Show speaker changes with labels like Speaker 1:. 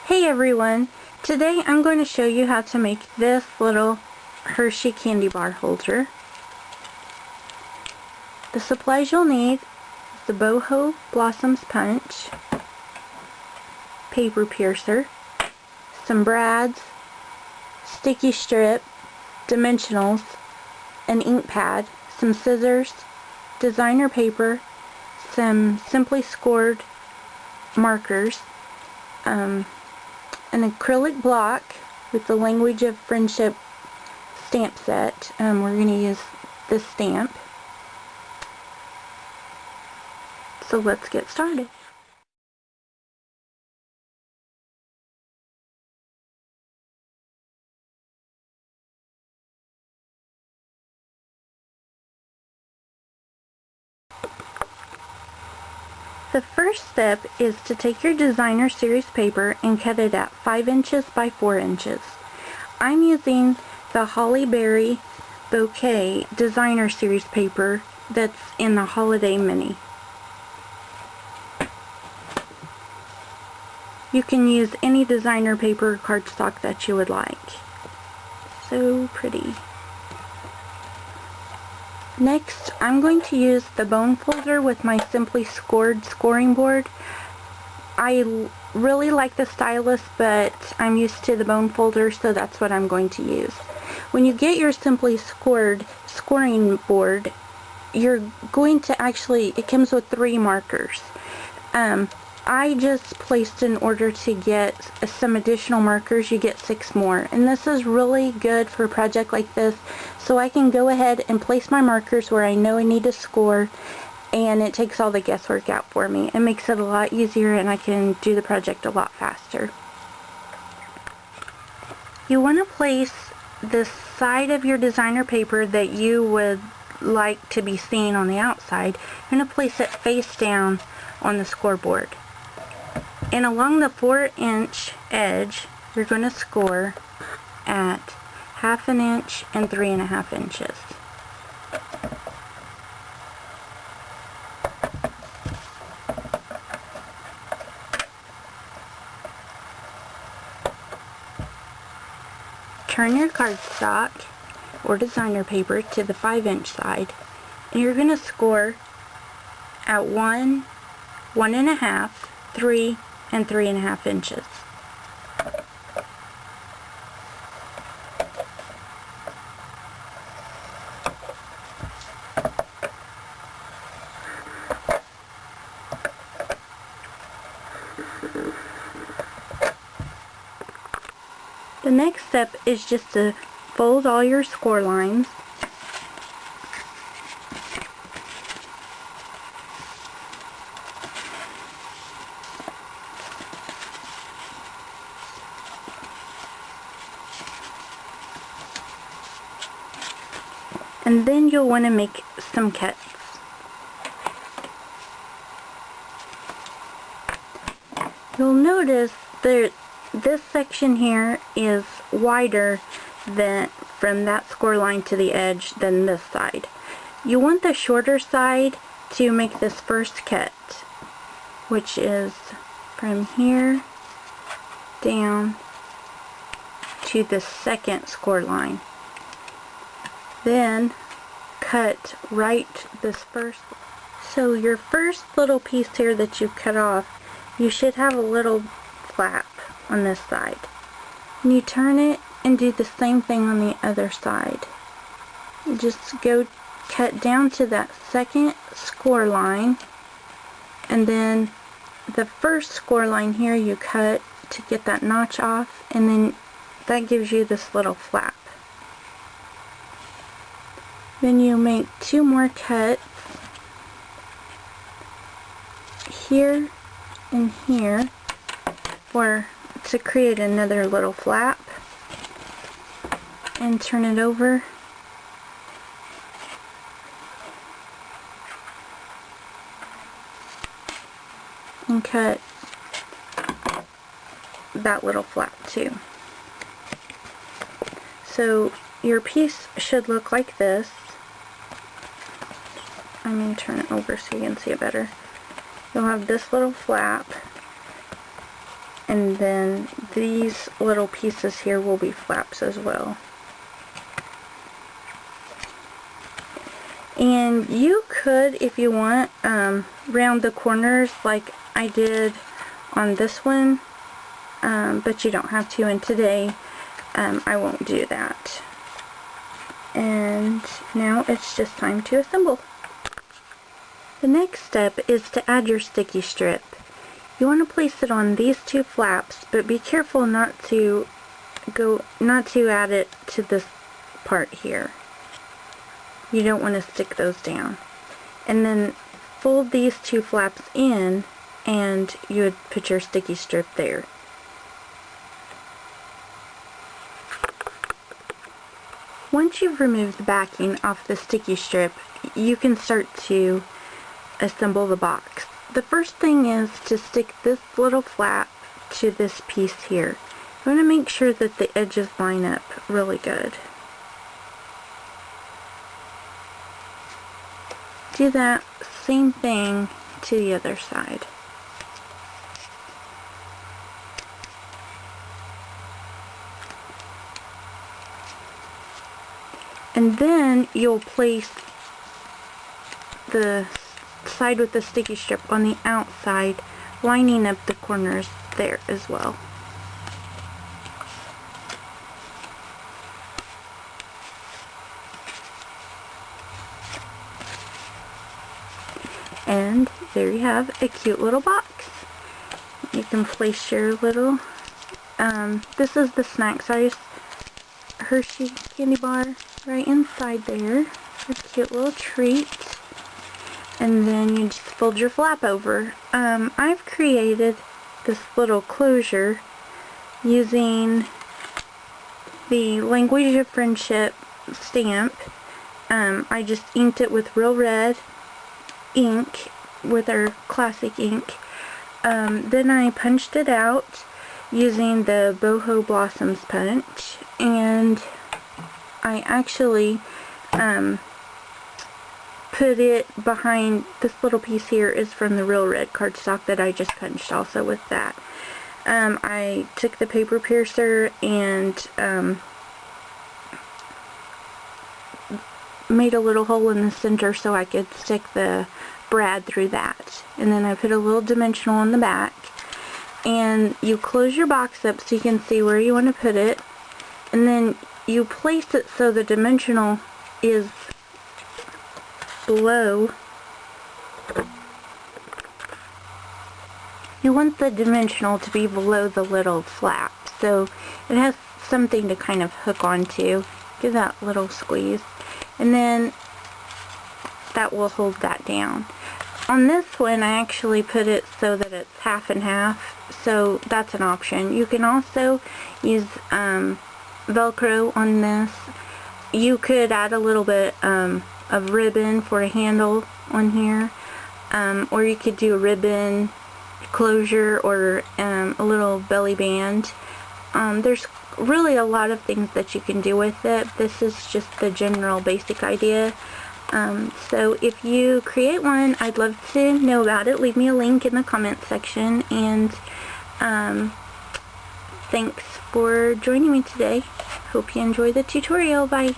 Speaker 1: Hey everyone! Today I'm going to show you how to make this little Hershey Candy Bar holder. The supplies you'll need is the Boho Blossoms Punch, paper piercer, some brads, sticky strip, dimensionals, an ink pad, some scissors, designer paper, some simply scored markers, an acrylic block with the Language of Friendship stamp set. We're going to use this stamp. So let's get started. The first step is to take your designer series paper and cut it at 5 inches by 4 inches. I'm using the Holly Berry Bouquet designer series paper that's in the Holiday Mini. You can use any designer paper or cardstock that you would like. So pretty. Next, I'm going to use the bone folder with my Simply Scored scoring board. I really like the stylus, but I'm used to the bone folder, so that's what I'm going to use. When you get your Simply Scored scoring board, you're going to it comes with 3 markers. I just placed an order to get some additional markers. You get 6 more, and this is really good for a project like this, so I can go ahead and place my markers where I know I need to score, and it takes all the guesswork out for me. It makes it a lot easier, and I can do the project a lot faster. You want to place the side of your designer paper that you would like to be seen on the outside. You're going to place it face down on the scoreboard. And along the 4-inch edge, you're going to score at 1/2 inch and 3.5 inches. Turn your cardstock or designer paper to the 5-inch side, and you're going to score at 1, 1.5, 3, and 3.5 inches. The next step is just to fold all your score lines. And then you'll want to make some cuts. You'll notice that this section here is wider from that score line to the edge than this side. You want the shorter side to make this first cut, which is from here down to the second score line. Then cut right this first. So your first little piece here that you cut off, you should have a little flap on this side. And you turn it and do the same thing on the other side. You just go cut down to that second score line, and then the first score line here you cut to get that notch off, and then that gives you this little flap. Then you make 2 more cuts here and here to create another little flap, and turn it over. And cut that little flap too. So your piece should look like this. I'm going to turn it over so you can see it better. You'll have this little flap, And then these little pieces here will be flaps as well. And you could, if you want, round the corners like I did on this one, but you don't have to, and today I won't do that. And now it's just time to assemble. The next step is to add your sticky strip. You want to place it on these two flaps, but be careful not to add it to this part here. You don't want to stick those down. And then fold these two flaps in, and you would put your sticky strip there. Once you've removed the backing off the sticky strip, you can start to assemble the box. The first thing is to stick this little flap to this piece here. You want to make sure that the edges line up really good. Do that same thing to the other side. And then you'll place the side with the sticky strip on the outside, lining up the corners there as well. And there you have a cute little box. You can place your little, this is the snack size Hershey Candy Bar right inside there. A cute little treat. And then you just fold your flap over. I've created this little closure using the Language of Friendship stamp. I just inked it with Real Red ink, with our classic ink. Then I punched it out using the Boho Blossoms punch, and I actually put it behind. This little piece here is from the Real Red cardstock that I just punched also with that. I took the paper piercer and made a little hole in the center so I could stick the brad through that. And then I put a little dimensional on the back. And you close your box up so you can see where you want to put it. And then you place it so the dimensional is below. You want the dimensional to be below the little flap, so it has something to kind of hook onto. Give that little squeeze, and then that will hold that down. On this one, I actually put it so that it's half and half, so that's an option. You can also use Velcro on this. You could add a little bit of ribbon for a handle on here, or you could do a ribbon closure or a little belly band. There's really a lot of things that you can do with it. This is just the general basic idea. So if you create one, I'd love to know about it. Leave me a link in the comment section, and thanks for joining me today. Hope you enjoy the tutorial. Bye.